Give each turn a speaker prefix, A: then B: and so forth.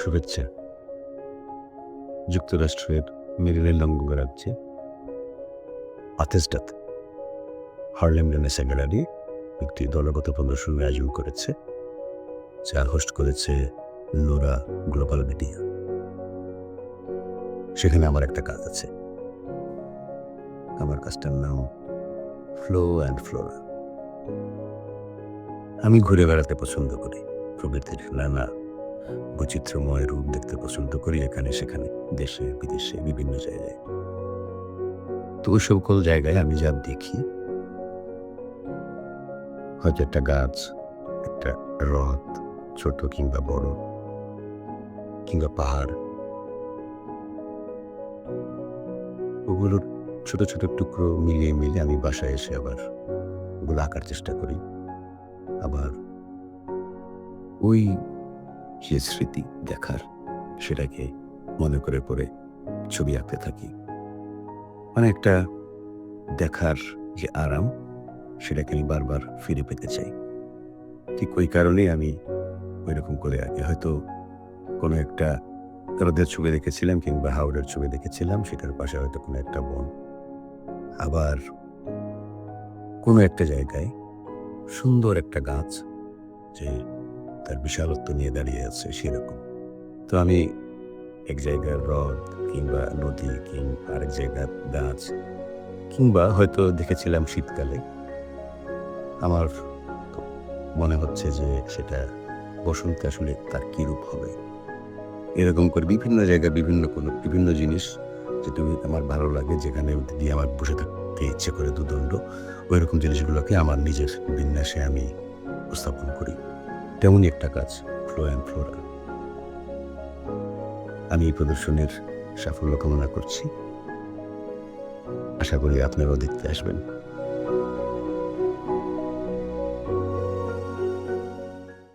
A: শুভেচ্ছা। যুক্তরাষ্ট্রের Maryland অঙ্গরাজ্যে বাথেসডাতে Harlem renaissance gallery একটি দলগত প্রদর্শনীর আয়োজন করেছে, যার হোস্ট করেছে লোরা গ্লোবাল মিডিয়া। সেখানে আমার একটা কাজ আছে। আমার কাজটার নাম ফ্লো অ্যান্ড ফ্লোরা। আমি ঘুরে বেড়াতে পছন্দ করি, প্রকৃতির নানা বৈচিত্র্যময় রূপ দেখতে পছন্দ করি এখানে সেখানে, দেশে বিদেশে বিভিন্ন জায়গায়। তো ওই সকল জায়গায় আমি যা দেখি, হয়তো একটা গাছ, একটা হ্রদ, ছোট কিংবা বড়, কিংবা পাহাড়, ওগুলোর ছোট ছোট টুকরো মিলিয়ে মিলিয়ে আমি বাসায় এসে আবার ওগুলো আঁকার চেষ্টা করি। আবার ওই যে স্মৃতি দেখার, সেটাকে মনে করে পরে ছবি আঁকতে থাকি। মানে একটা দেখার যে আরাম, সেটাকে আমি বারবার ফিরে পেতে চাই। ঠিক ওই কারণেই আমি ওইরকম করে আঁকি। হয়তো কোনো একটা হ্রদের ছবি দেখেছিলাম কিংবা হাওরের ছবি দেখেছিলাম, সেটার পাশে হয়তো কোনো একটা বন। আবার কোনো একটা জায়গায় সুন্দর একটা গাছ, যে তার বিশালত্ব নিয়ে দাঁড়িয়ে আছে সেরকম। তো আমি এক জায়গার হ্রদ কিংবা নদী কিংবা আরেক জায়গার গাছ, কিংবা হয়তো দেখেছিলাম শীতকালে, আমার তো মনে হচ্ছে যে সেটা বসন্তে আসলে তার কী রূপ হবে। এরকম করে বিভিন্ন জায়গায় বিভিন্ন জিনিস যেটা আমার ভালো লাগে, যেখানে দিয়ে আমার বসে থাকতে ইচ্ছে করে দুদণ্ড, ওইরকম জিনিসগুলোকে আমার নিজের বিন্যাসে আমি উপস্থাপন করি। তেমনই একটা কাজ ফ্লো অ্যান্ড ফ্লোরা। আমি এই প্রদর্শনীর সাফল্য কামনা করছি। আশা করি আপনারাও দেখতে আসবেন।